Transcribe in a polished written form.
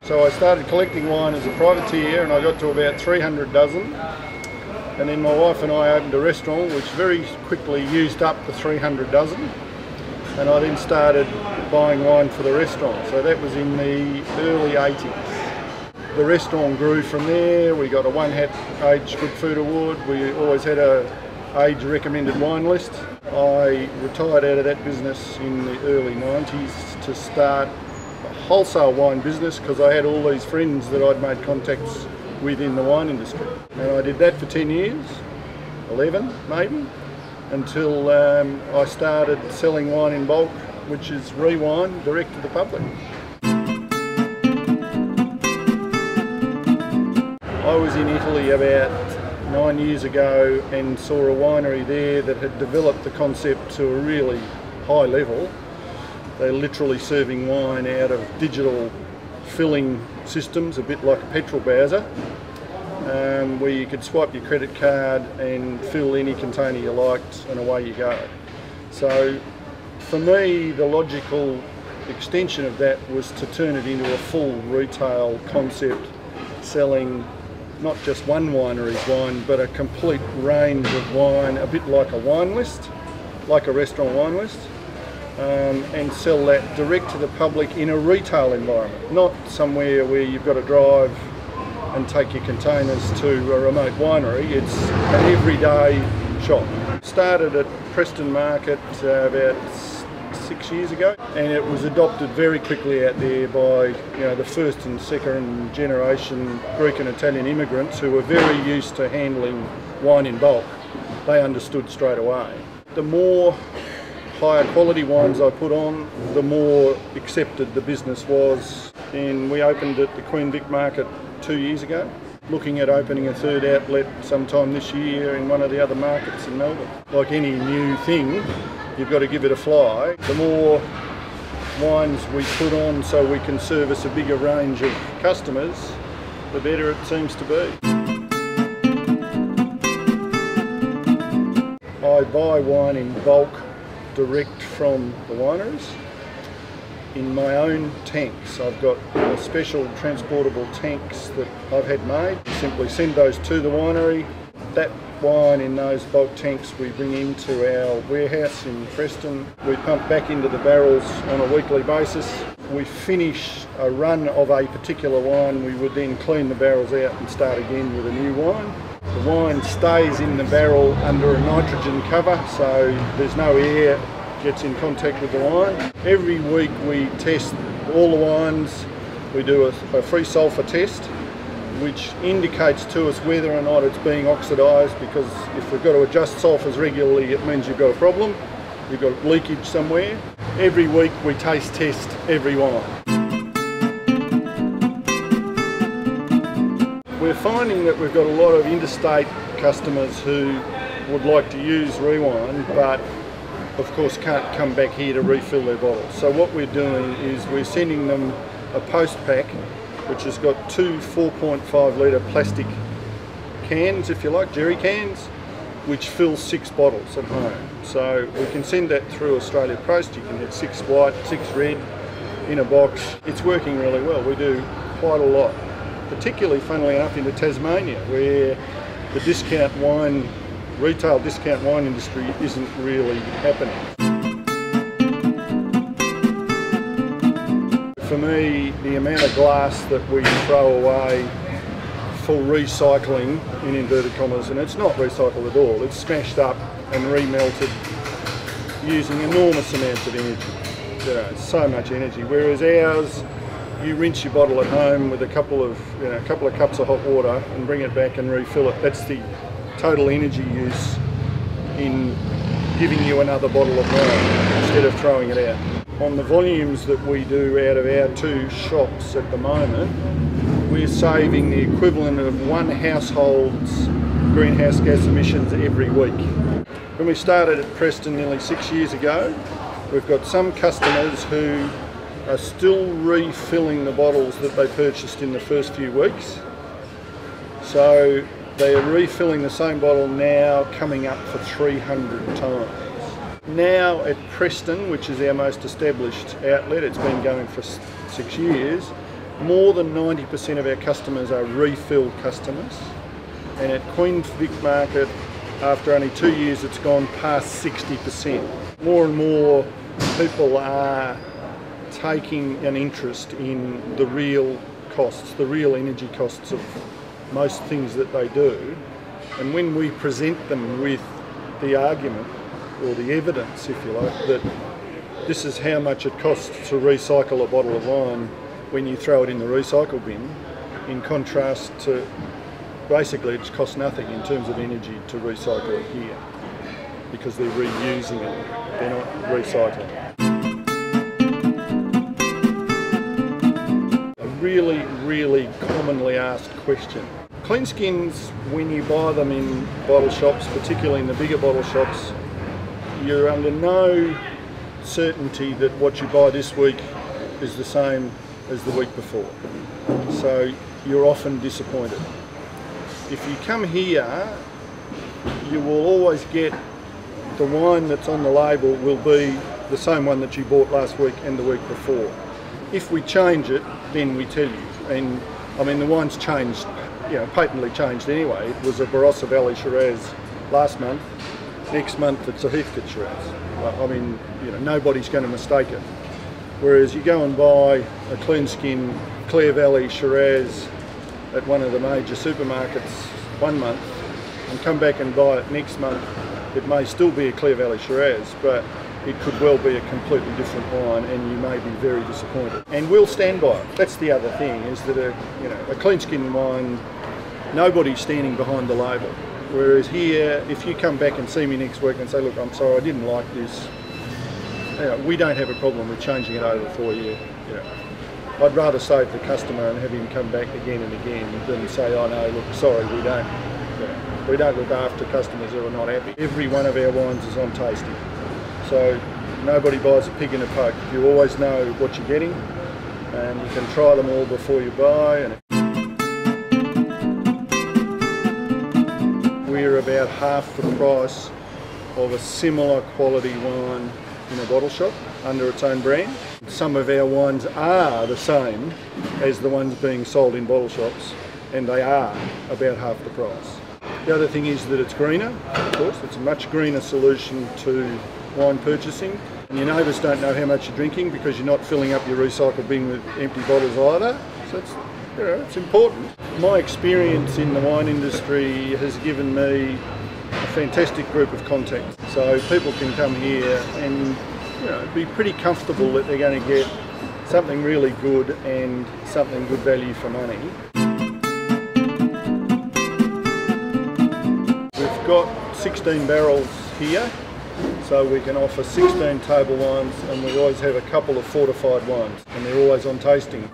So I started collecting wine as a privateer and I got to about 300 dozen. And then my wife and I opened a restaurant which very quickly used up the 300 dozen. And I then started buying wine for the restaurant. So that was in the early 80s. The restaurant grew from there. We got a One Hat Age Good Food Award. We always had a age recommended wine list. I retired out of that business in the early 90s to start a wholesale wine business because I had all these friends that I'd made contacts with in the wine industry. And I did that for 10 years, 11 maybe, until I started selling wine in bulk, which is ReWine, direct to the public. I was in Italy about 9 years ago and saw a winery there that had developed the concept to a really high level. They're literally serving wine out of digital filling systems, a bit like a petrol bowser, where you could swipe your credit card and fill any container you liked and away you go. So for me, the logical extension of that was to turn it into a full retail concept, selling not just one winery's wine, but a complete range of wine, a bit like a wine list, like a restaurant wine list, and sell that direct to the public in a retail environment, not somewhere where you've got to drive and take your containers to a remote winery. It's an everyday shop. Started at Preston Market about 6 years ago, and it was adopted very quickly out there by the first and second generation Greek and Italian immigrants who were very used to handling wine in bulk. They understood straight away. The more higher quality wines I put on, the more accepted the business was. And we opened at the Queen Vic Market 2 years ago, looking at opening a third outlet sometime this year in one of the other markets in Melbourne. Like any new thing, you've got to give it a fly. The more wines we put on so we can service a bigger range of customers, the better it seems to be. I buy wine in bulk direct from the wineries in my own tanks. I've got special transportable tanks that I've had made. We simply send those to the winery. That wine in those bulk tanks we bring into our warehouse in Preston. We pump back into the barrels on a weekly basis. We finish a run of a particular wine, we would then clean the barrels out and start again with a new wine. The wine stays in the barrel under a nitrogen cover, so there's no air gets in contact with the wine. Every week we test all the wines. We do a free sulphur test, which indicates to us whether or not it's being oxidised, because if we've got to adjust sulphurs regularly, it means you've got a problem. You've got leakage somewhere. Every week we taste test every wine. We're finding that we've got a lot of interstate customers who would like to use ReWine, but of course can't come back here to refill their bottles. So what we're doing is we're sending them a post pack which has got two 4.5 litre plastic cans, if you like, jerry cans, which fill 6 bottles at home. So we can send that through Australia Post. You can get 6 white, 6 red in a box. It's working really well. We do quite a lot, particularly funnily enough into Tasmania, where the discount wine, retail discount wine industry isn't really happening. For me, the amount of glass that we throw away for recycling, in inverted commas, and it's not recycled at all, it's smashed up and remelted using enormous amounts of energy. So much energy. Whereas ours, you rinse your bottle at home with a couple of cups of hot water and bring it back and refill it. That's the total energy use in giving you another bottle of wine instead of throwing it out. On the volumes that we do out of our 2 shops at the moment, we're saving the equivalent of 1 household's greenhouse gas emissions every week. When we started at Preston nearly 6 years ago, we've got some customers who are still refilling the bottles that they purchased in the first few weeks. So they are refilling the same bottle now, coming up for 300 times. Now at Preston, which is our most established outlet, it's been going for 6 years, More than 90% of our customers are refill customers, and at Queen's Vic Market, after only 2 years, it's gone past 60%. More and more people are taking an interest in the real costs, the real energy costs of most things that they do. And when we present them with the argument, or the evidence, if you like, that this is how much it costs to recycle a bottle of wine when you throw it in the recycle bin, in contrast to basically it costs nothing in terms of energy to recycle it here, because they're reusing it, they're not recycling. A really, really commonly asked question. Clean skins, when you buy them in bottle shops, particularly in the bigger bottle shops, you're under no certainty that what you buy this week is the same as the week before. So you're often disappointed. If you come here, you will always get the wine that's on the label will be the same one that you bought last week and the week before. If we change it, then we tell you. And I mean, the wine's changed, you know, patently changed anyway. It was a Barossa Valley Shiraz last month. Next month it's a Heathcote Shiraz. I mean, you know, nobody's going to mistake it. Whereas you go and buy a clean skin Clare Valley Shiraz at one of the major supermarkets one month and come back and buy it next month, it may still be a Clare Valley Shiraz, but it could well be a completely different wine, and you may be very disappointed. And we'll stand by it. That's the other thing, is that a clean skin wine, nobody's standing behind the label. Whereas here, if you come back and see me next week and say, look, I'm sorry, I didn't like this, you know, we don't have a problem with changing it over for you. You know, I'd rather save the customer and have him come back again and again than say, oh no, look, sorry, we don't. You know, we don't look after customers who are not happy. Every one of our wines is on tasting. So nobody buys a pig in a poke. You always know what you're getting, and you can try them all before you buy. And we're about half the price of a similar quality wine in a bottle shop under its own brand. Some of our wines are the same as the ones being sold in bottle shops, and they are about half the price. The other thing is that it's greener, of course. It's a much greener solution to wine purchasing. And your neighbours don't know how much you're drinking because you're not filling up your recycle bin with empty bottles either. So it's, you know, it's important. My experience in the wine industry has given me a fantastic group of contacts. So people can come here and, you know, be pretty comfortable that they're going to get something really good and something good value for money. We've got 16 barrels here, so we can offer 16 table wines, and we always have a couple of fortified wines, and they're always on tasting.